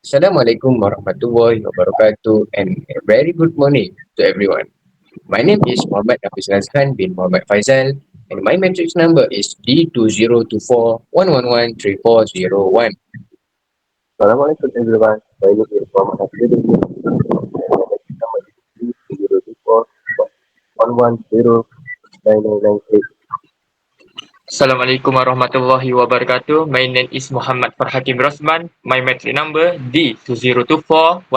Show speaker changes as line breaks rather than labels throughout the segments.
Assalamualaikum warahmatullahi wabarakatuh and a very good morning to everyone. My name is Muhammad Hafiz Razhan bin Muhammad Faizal and my matrix number is D202411134001.
Assalamualaikum everyone. My name is Muhammad Hafid bin Number is 3024
Assalamualaikum warahmatullahi wabarakatuh. My name is Muhammad Farhakim Rosman. My metric number D2024111004.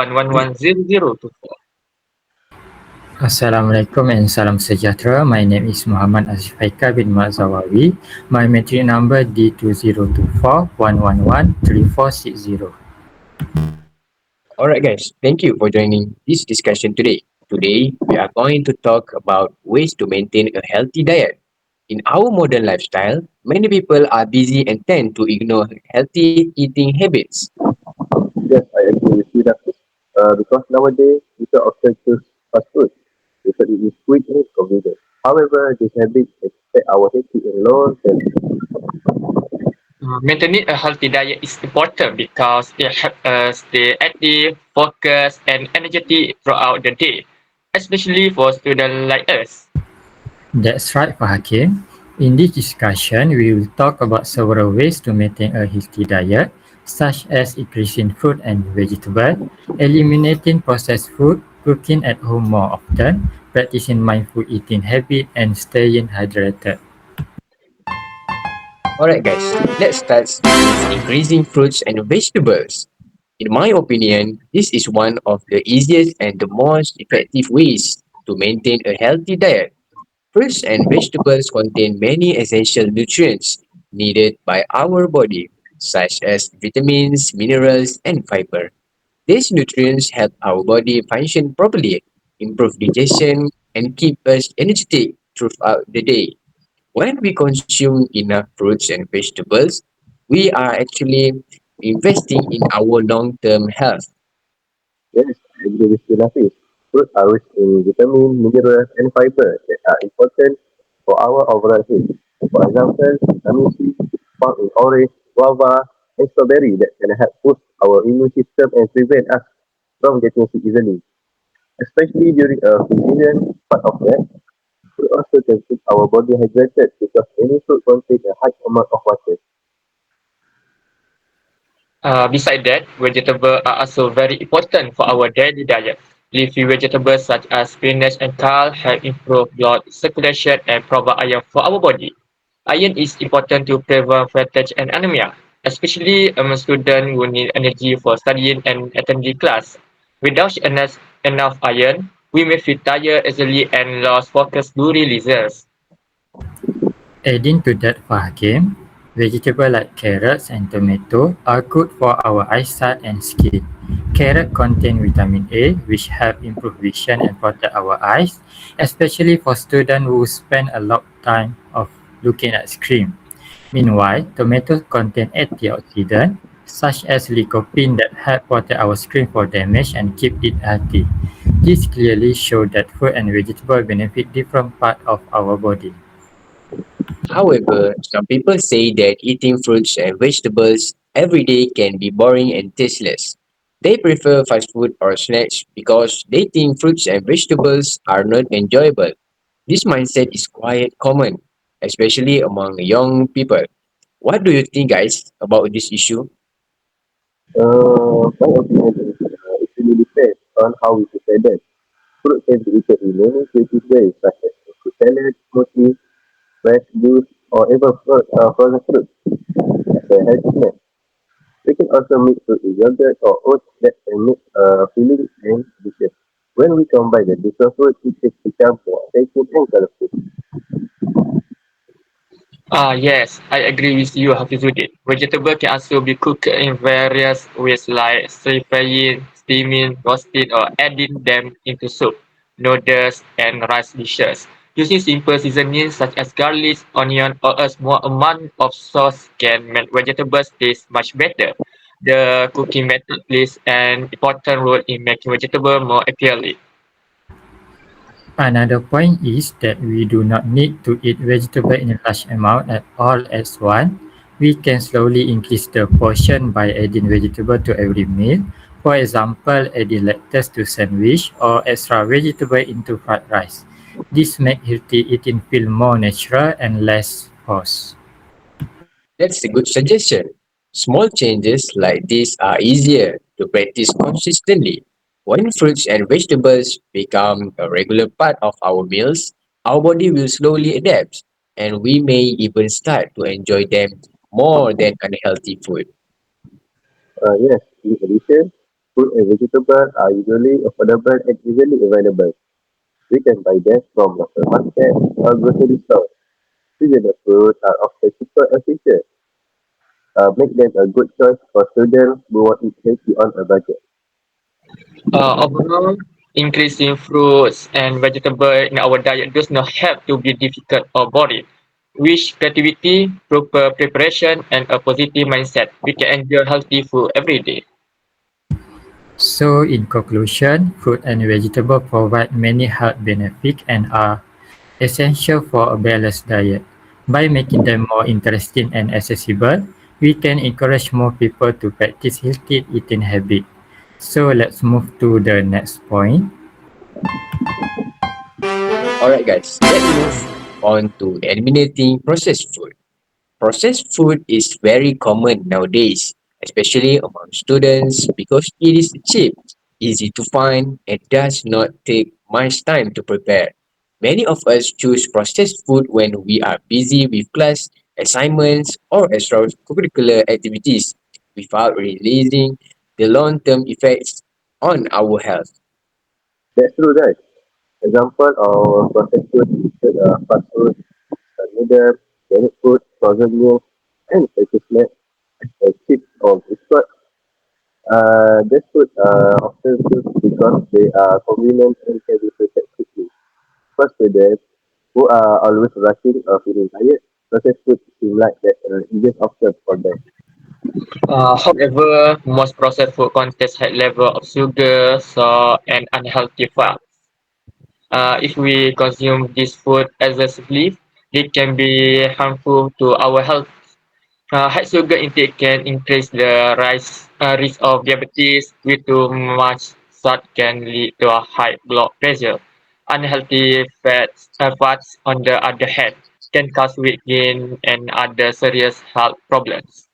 Assalamualaikum and salam sejahtera. My name is Muhammad Azif Haikal bin Mazawawi. My matric number D2024111340.
Alright guys, thank you for joining this discussion today. Today we are going to talk about ways to maintain a healthy diet. In our modern lifestyle, many people are busy and tend to ignore healthy eating habits.
Yes, I agree with you, Dafiz. Because nowadays, people often choose fast food because it is quick and convenient. However, this habit affect our health in long term.
Maintaining a healthy diet is important because it helps us stay active, focused, and energetic throughout the day, especially for students like us.
That's right, Pak Hakim. In this discussion, we will talk about several ways to maintain a healthy diet, such as increasing fruit and vegetable, eliminating processed food, cooking at home more often, practicing mindful eating habit, and staying hydrated.
Alright guys, let's start with increasing fruits and vegetables. In my opinion, this is one of the easiest and the most effective ways to maintain a healthy diet. Fruits and vegetables contain many essential nutrients needed by our body, such as vitamins, minerals, and fiber. These nutrients help our body function properly, improve digestion, and keep us energetic throughout the day. When we consume enough fruits and vegetables, we are actually investing in our long-term health.
Yes, I agree with you, Dafiz. Fruit are rich in vitamin, minerals, and fiber that are important for our overall health. For example, vitamin C found in orange, guava, and strawberry that can help boost our immune system and prevent us from getting sick easily. Especially during a season, part of that, fruit also can keep our body hydrated because many fruit contain a high amount of water.
Besides that, vegetables are also very important for our daily diet. Leafy vegetables such as spinach and kale help improve blood circulation and provide iron for our body. Iron is important to prevent fatigue and anemia, especially among students who need energy for studying and attending class. Without enough iron, we may feel tired easily and lose focus during lessons.
Adding to that, Pak Hakim, vegetables like carrots and tomato are good for our eyesight and skin. Carrot contain vitamin A, which help improve vision and protect our eyes, especially for students who spend a lot of time of looking at screen. Meanwhile, tomatoes contain antioxidants such as lycopene that help protect our skin for damage and keep it healthy. This clearly shows that fruit and vegetable benefit different parts of our body.
However, some people say that eating fruits and vegetables every day can be boring and tasteless. They prefer fast food or snacks because they think fruits and vegetables are not enjoyable. This mindset is quite common, especially among young people. What do you think, guys, about this issue?
My opinion is it really depends on how we prepare them. Fruit can be eaten in many creative ways, such as fruit salad, smoothie, fresh juice, or even frozen fruit as a healthy snack. We can also mix fruit with yogurt or oats that can make filling and delicious. When we combine the different fruits, it can become more tasty and colorful.
Yes, I agree with you, Hafizuddin. Vegetable can also be cooked in various ways like stir-frying, steaming, roasting, or adding them into soup, noodles, and rice dishes. Using simple seasonings such as garlic, onion, or a small amount of sauce can make vegetables taste much better. The cooking method plays an important role in making vegetable more appealing.
Another point is that we do not need to eat vegetable in a large amount at all at once. We can slowly increase the portion by adding vegetable to every meal. For example, adding lettuce to sandwich or extra vegetable into fried rice. This makes healthy eating feel more natural and less forced.
That's a good suggestion. Small changes like this are easier to practice consistently. When fruits and vegetables become a regular part of our meals, our body will slowly adapt, and we may even start to enjoy them more than unhealthy food.
Yes, in addition, fruit and vegetables are usually affordable and easily available. We can buy them from local market or grocery stores. Seasonal fruits are often cheaper and fresher. Make them a good choice for students who want to eat healthy on a budget.
Overall, increasing fruits and vegetables in our diet does not have to be difficult or boring. With creativity, proper preparation, and a positive mindset, we can enjoy healthy food every day.
So, in conclusion, fruit and vegetable provide many health benefits and are essential for a balanced diet. By making them more interesting and accessible, we can encourage more people to practice healthy eating habits. So, let's move to the next point.
Alright, guys, let's move on to eliminating processed food. Processed food is very common nowadays, especially among students because it is cheap, easy to find, and does not take much time to prepare. Many of us choose processed food when we are busy with class, assignments, or extracurricular activities without realizing the long term effects on our health.
That's true, right? Example of processed food include fast food, noodles, junk food, frozen meals, and healthy snacks like chips or biscuits. These food often choose because they are convenient and can be prepared quickly. For students who are always rushing or feeling tired, processed food seem like the easiest option for them.
However, most processed food contains high level of sugar, salt, and unhealthy fats. If we consume this food excessively, it can be harmful to our health. High sugar intake can increase the risk of diabetes due to much salt can lead to a high blood pressure. Unhealthy fats, on the other hand, can cause weight gain and other serious health problems.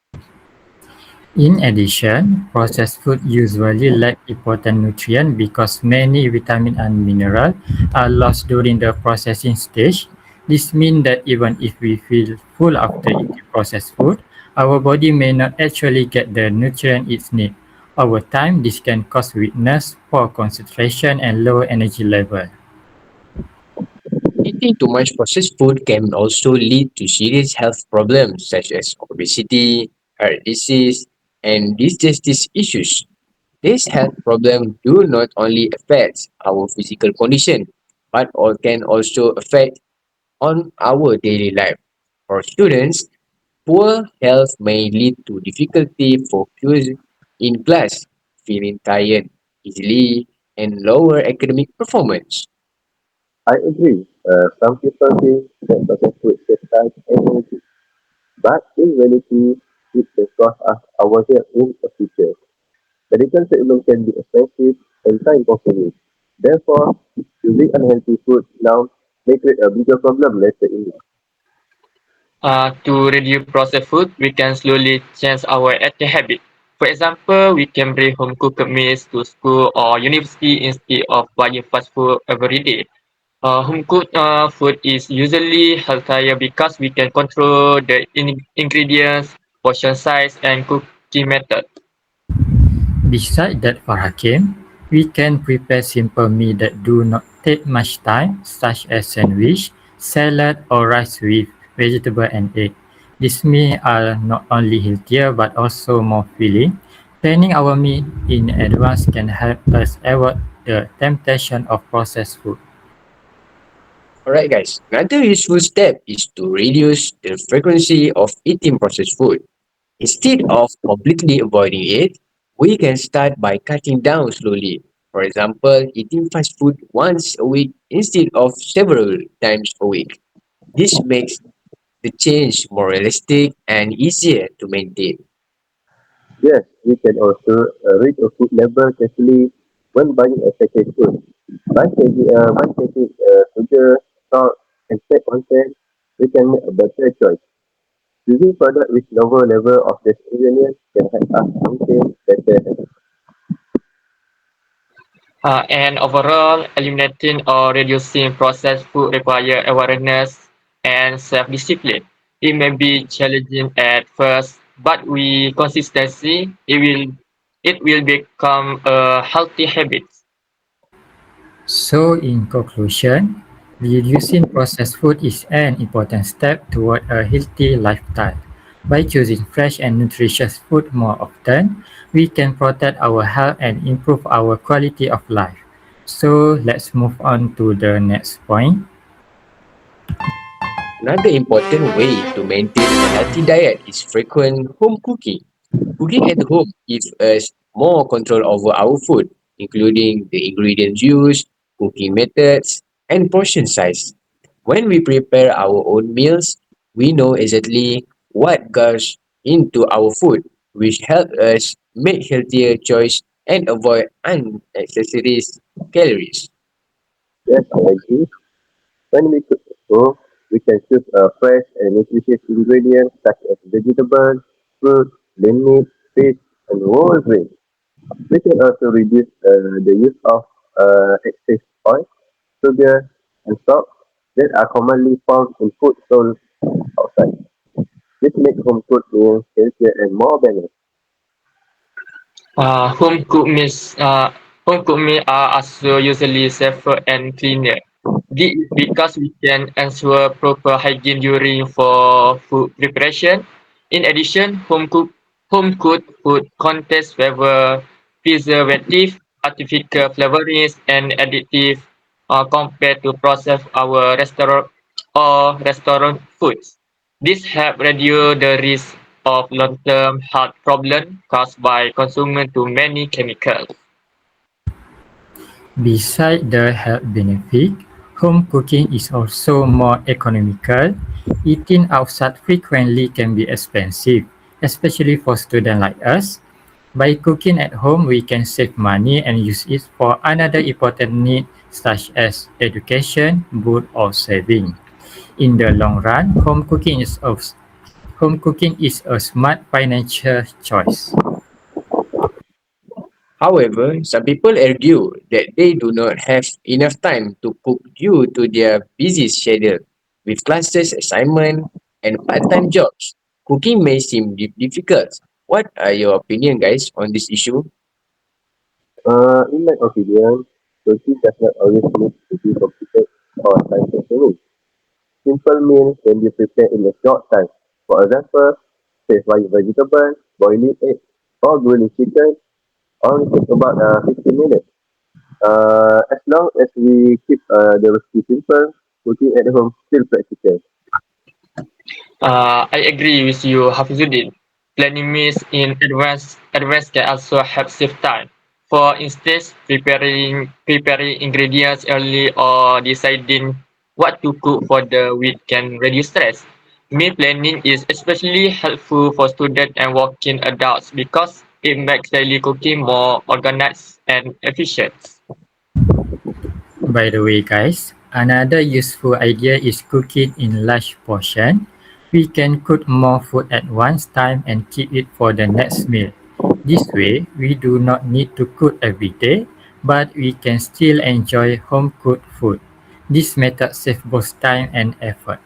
In addition, processed food usually lack important nutrients because many vitamins and minerals are lost during the processing stage. This means that even if we feel full after eating processed food, our body may not actually get the nutrient it needs. Over time, this can cause weakness, poor concentration, and lower energy level.
Eating too much processed food can also lead to serious health problems such as obesity, heart disease, and digestive issues. These health problems do not only affect our physical condition, but can also affect on our daily life. For students, poor health may lead to difficulty focusing in class, feeling tired easily, and lower academic performance.
I agree. Some people think that processed food saves time and energy, but in reality, it can cost us our health in the future. Medical treatment can be expensive and time-consuming. Therefore, using unhealthy food now may create a bigger problem later in life.
To reduce processed food, we can slowly change our eating habit. For example, we can bring home cooked meals to school or university instead of buying fast food every day. Home cooked food is usually healthier because we can control the ingredients, portion size, and cooking method.
Besides that, for Hakim, we can prepare simple meals that do not take much time, such as sandwich, salad, or rice with vegetable and egg. These meals are not only healthier but also more filling. Planning our meal in advance can help us avoid the temptation of processed food.
Alright, guys, another useful step is to reduce the frequency of eating processed food. Instead of completely avoiding it, we can start by cutting down slowly. For example, eating fast food once a week instead of several times a week. This makes the change more realistic and easier to maintain.
Yes, we can also read a food label carefully when buying a packaged food. By checking sugar, salt, and fat content, we can make a better choice. Choosing product with lower level of these ingredients can help us maintain better health.
And overall, eliminating or reducing processed food require awareness and self-discipline. It may be challenging at first, but with consistency, it will become a healthy habit.
So, in conclusion, reducing processed food is an important step toward a healthy lifestyle. By choosing fresh and nutritious food more often, we can protect our health and improve our quality of life. So, let's move on to the next point.
Another important way to maintain a healthy diet is frequent home cooking. Cooking at home gives us more control over our food, including the ingredients used, cooking methods, and portion size. When we prepare our own meals, we know exactly what goes into our food, which helps us make healthier choice and avoid unnecessary calories.
Yes, I agree. When we cook at home, we can choose fresh and nutritious ingredients such as vegetables, fruit, lean meat, fish, and whole grains. We can also reduce the use of excess oil, sugar, and salt that are commonly found in food sold outside. This makes home cooked meals healthier and more balanced.
Uh, home cooked meals, uh, home cooked meals are also usually safer and cleaner. This is because we can ensure proper hygiene during for food preparation. In addition, home cooked food contains flavor, preservative, artificial flavorings, and additive compared to processed our restaurant foods. This help reduce the risk of long-term health problems caused by consuming too many chemicals.
Beside the health benefit, home cooking is also more economical. Eating outside frequently can be expensive, especially for students like us. By cooking at home, we can save money and use it for another important need such as education, food, or saving. In the long run, home cooking is a smart financial choice.
However, some people argue that they do not have enough time to cook due to their busy schedule. With classes, assignment, and part-time jobs, cooking may seem difficult. What are your opinion, guys, on this issue?
In my opinion, cooking does not always need to be complicated or time-consuming. Simple meals can be prepared in a short time. For example, frying vegetables, boiling eggs, or grilling chicken only take about 15 minutes. As long as we keep the recipe simple, cooking at home still practical.
I agree with you, Hafizuddin. Planning meals in advance can also help save time. For instance, preparing ingredients early or deciding what to cook for the week can reduce stress. Meal planning is especially helpful for students and working adults because it makes daily cooking more organized and efficient.
By the way, guys, another useful idea is cooking in large portion. We can cook more food at one time and keep it for the next meal. This way, we do not need to cook every day, but we can still enjoy home cooked food. This method saves both time and effort.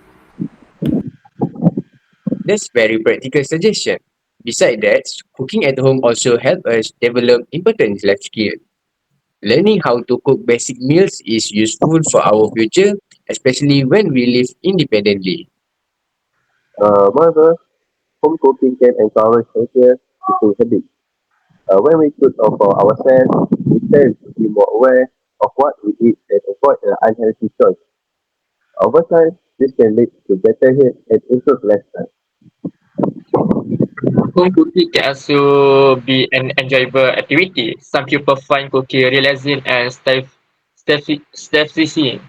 That's very practical suggestion. Besides that, cooking at home also help us develop important life skills. Learning how to cook basic meals is useful for our future, especially when we live independently.
Moreover, home cooking can encourage healthier eating habits. When we cook for ourselves, we tend to be more aware of what we eat and avoid unhealthy choice. Over time, this can lead to better health and improved lifestyle.
Home cooking can also be an enjoyable activity. Some people find cooking relaxing and satisfying.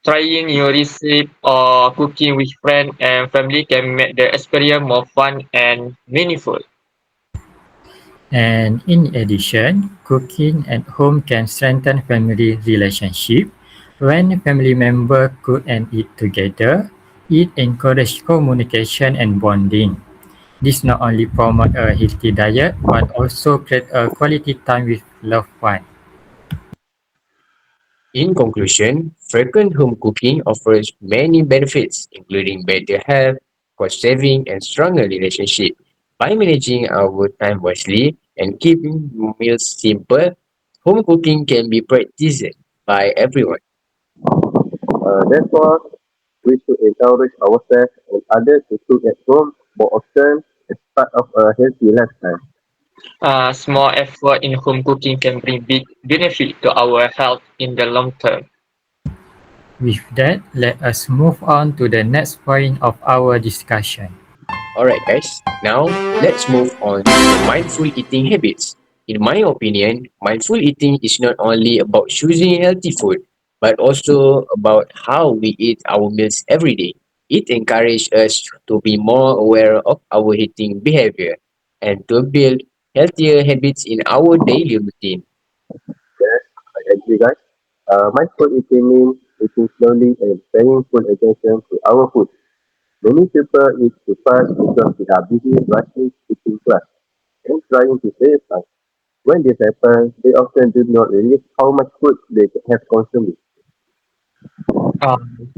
Trying new recipe or cooking with friends and family can make the experience more fun and meaningful.
And in addition, cooking at home can strengthen family relationship. When family members cook and eat together, it encourages communication and bonding. This not only promote a healthy diet but also create a quality time with loved ones.
In conclusion, frequent home cooking offers many benefits, including better health, cost saving, and stronger relationship. By managing our time wisely and keeping meals simple, home cooking can be practiced by everyone.
Therefore, we should encourage ourselves and others to cook at home more often as part of a healthy lifestyle.
Small effort in home cooking can bring big benefit to our health in the long term.
With that, let us move on to the next point of our discussion.
Alright, guys, now let's move on to the mindful eating habits. In my opinion, mindful eating is not only about choosing healthy food, but also about how we eat our meals every day. It encourages us to be more aware of our eating behavior and to build healthier habits in our daily routine.
Yes, I agree, guys. Mindful eating means eating slowly and paying full attention to our food. Many people eat too fast because they are busy rushing eating class and trying to save time. When this happens, they often do not realize how much food they have consumed.
Um,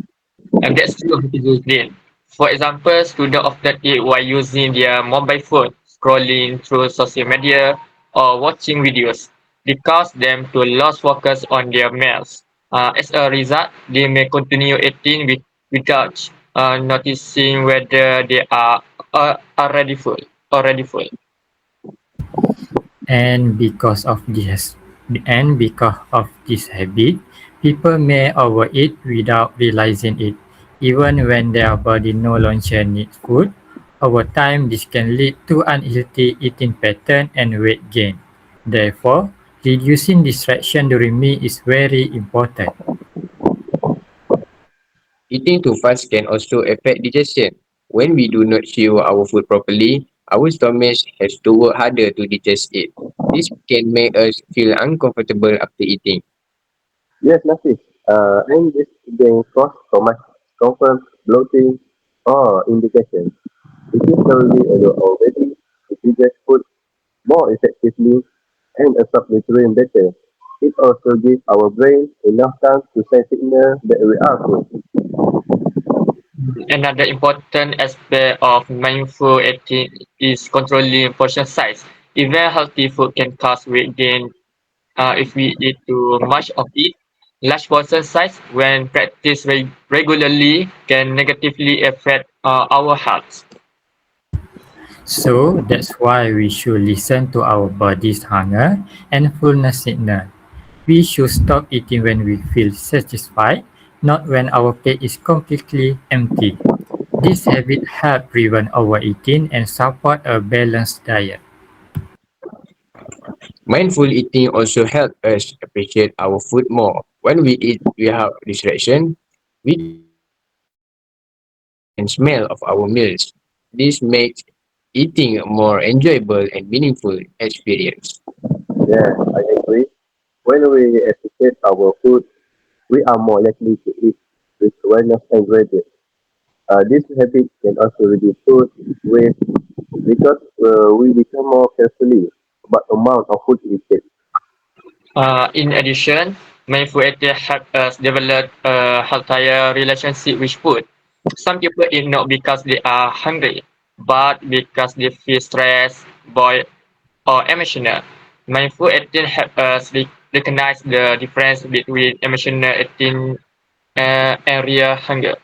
and that's true of Hussein. For example, students often eat while using their mobile phone, scrolling through social media, or watching videos. This causes them to lose focus on their meals. As a result, they may continue eating without noticing whether they are already full. Already full.
And because of this habit, people may overeat without realizing it. Even when their body no longer needs food, over time this can lead to unhealthy eating pattern and weight gain. Therefore, reducing distraction during meal is very important.
Eating too fast can also affect digestion. When we do not chew our food properly, our stomach has to work harder to digest it. This can make us feel uncomfortable after eating.
Yes, Nafis. And this can cause stomach discomfort, bloating, or indigestion. Eating thoroughly allow our body to digest food more effectively and absorb nutrients better. It also gives our brain enough time to send signal that we are full.
Another important aspect of mindful eating is controlling portion size. Even healthy food can cause weight gain if we eat too much of it. Large portion size, when practiced regularly, can negatively affect our health.
So that's why we should listen to our body's hunger and fullness signal. We should stop eating when we feel satisfied, not when our plate is completely empty. This habit helps prevent overeating and support a balanced diet.
Mindful eating also helps us appreciate our food more. When we eat without distraction, we can focus on the taste and smell of our meals. This makes eating a more enjoyable and meaningful experience.
Yes, I agree. When we appreciate our food, we are more likely to eat with awareness and gratitude. This habit can also reduce food waste because we become more carefully about the amount of food we take.
In addition, mindful eating helps us develop a healthier relationship with food. Some people eat not because they are hungry, but because they feel stressed, bored, or emotional. Mindful eating helps us recognize the difference between emotional eating and real hunger.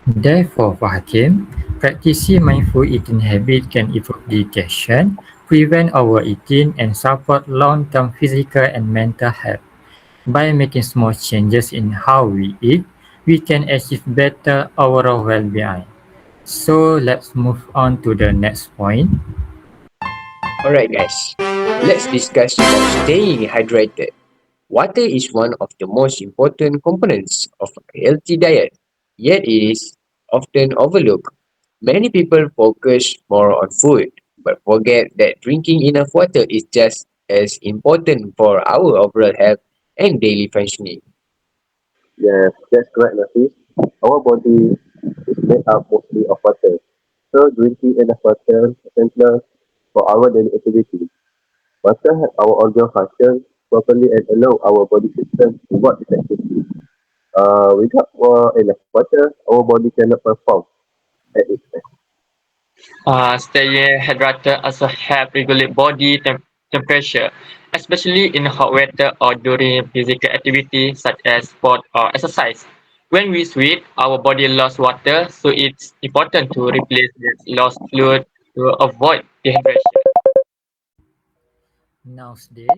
Therefore, for Hakim, practicing mindful eating habit can improve digestion, prevent overeating, and support long-term physical and mental health. By making small changes in how we eat, we can achieve better overall well-being. So let's move on to the next point.
Alright guys, let's discuss about staying hydrated. Water is one of the most important components of a healthy diet, yet it is often overlooked. Many people focus more on food, but forget that drinking enough water is just as important for our overall health and daily functioning.
Yes, that's correct, Nafis. Our body is made up mostly of water. So drinking enough water is essential for our daily activity. Water helps our organ function properly and allow our body system to work effectively. Without enough water, our body cannot perform at its best.
Staying hydrated also help regulate body temperature, especially in hot weather or during physical activity such as sport or exercise. When we sweat, our body lost water, so it's important to replace this lost fluid to avoid dehydration.
Nowadays,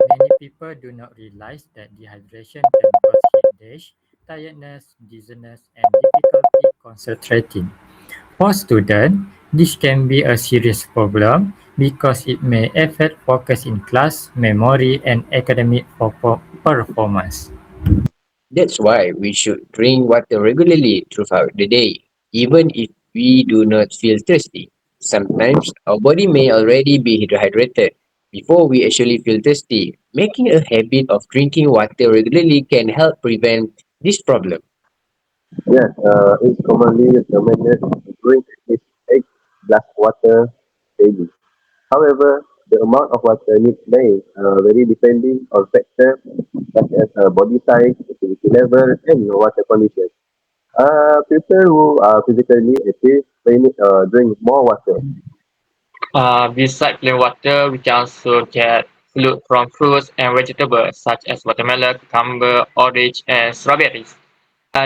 many people do not realize that dehydration can cause heat dash, tiredness, dizziness, and difficulty concentrating. For students, this can be a serious problem because it may affect focus in class, memory, and academic performance.
That's why we should drink water regularly throughout the day, even if we do not feel thirsty. Sometimes our body may already be dehydrated before we actually feel thirsty. Making a habit of drinking water regularly can help prevent this problem.
Yes, it's commonly recommended to drink at least 8 glass water daily. However, the amount of water needs may vary depending on factors such as body size, activity level, and water condition. People who are physically active may need, drink more water.
Besides plain water, we can also get fluid from fruits and vegetables such as watermelon, cucumber, orange, and strawberries.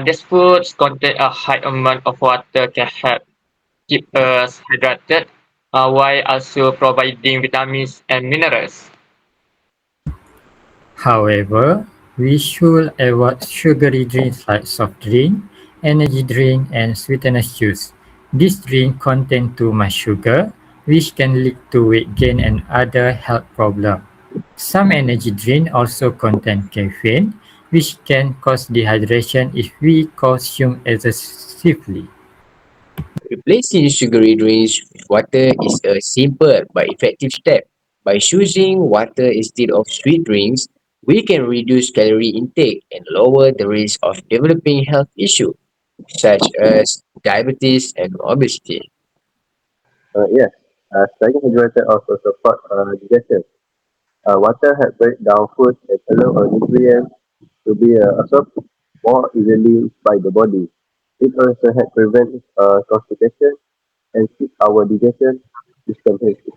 These foods contain a high amount of water can help keep us hydrated while also providing vitamins and minerals.
However, we should avoid sugary drinks like soft drink, energy drink, and sweetened juice. These drinks contain too much sugar, which can lead to weight gain and other health problems. Some energy drinks also contain caffeine, which can cause dehydration if we consume excessively.
Replacing sugary drinks with water is a simple but effective step. By choosing water instead of sweet drinks, we can reduce calorie intake and lower the risk of developing health issues such as diabetes and obesity.
Yes, staying hydrated also support digestion. Water helps break down food and allow nutrients to be absorbed more easily by the body. It also helps prevent constipation and keep our digestion system healthy.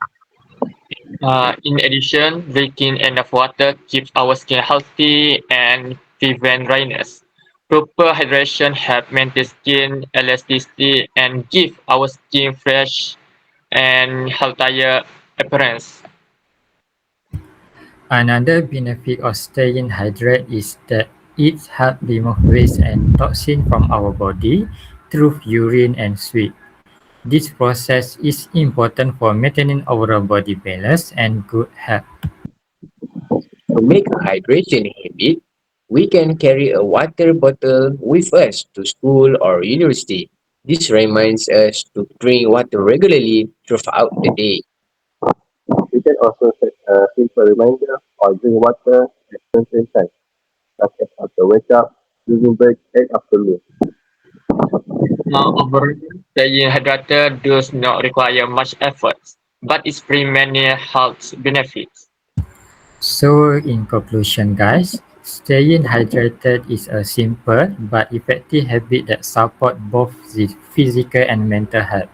In addition, drinking enough water keeps our skin healthy and prevent dryness. Proper hydration helps maintain skin elasticity and give our skin fresh and healthier appearance.
Another benefit of staying hydrated is that it helps remove waste and toxins from our body through urine and sweat. This process is important for maintaining overall body balance and good health.
To make a hydration habit, we can carry a water bottle with us to school or university. This reminds us to drink water regularly throughout the day.
You can also set a simple reminder or drink water at certain times, such as after wake up, during break, and after meal.
Overall, staying hydrated does not require much effort, but it brings many health benefits.
So, in conclusion, guys, staying hydrated is a simple but effective habit that supports both the physical and mental health.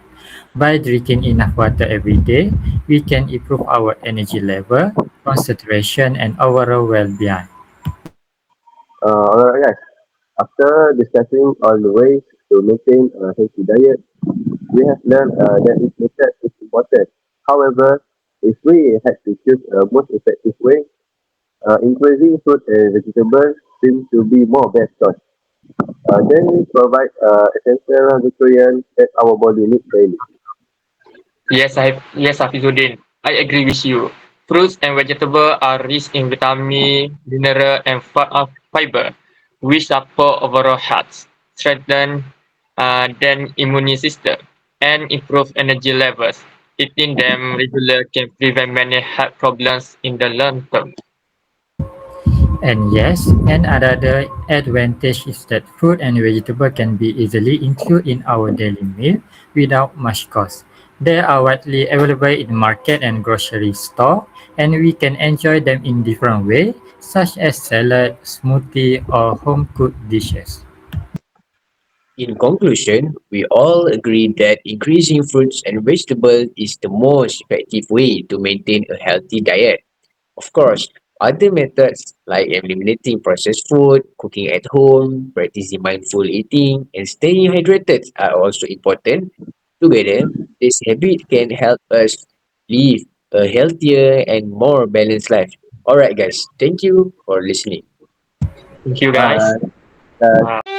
By drinking enough water every day, we can improve our energy level, concentration, and overall well-being.
Alright guys, after discussing all the ways to maintain a healthy diet, we have learned that each method is important. However, if we had to choose a most effective way, increasing fruit and vegetables seems to be more best choice. They provide essential nutrients that our body needs daily.
Yes, Hafizuddin, I agree with you. Fruits and vegetables are rich in vitamin, mineral, and fiber, which support overall health, strengthen the immune system, and improve energy levels. Eating them regularly can prevent many health problems in the long term.
And yes, another advantage is that fruit and vegetable can be easily included in our daily meal without much cost. They are widely available in market and grocery store, and we can enjoy them in different ways, such as salad, smoothie, or home cooked dishes.
In conclusion, we all agree that increasing fruits and vegetables is the most effective way to maintain a healthy diet. Of course, other methods like eliminating processed food, cooking at home, practicing mindful eating, and staying hydrated are also important. Together, this habit can help us live a healthier and more balanced life. Alright, guys, thank you for listening.
Thank you, guys.
Bye. Bye.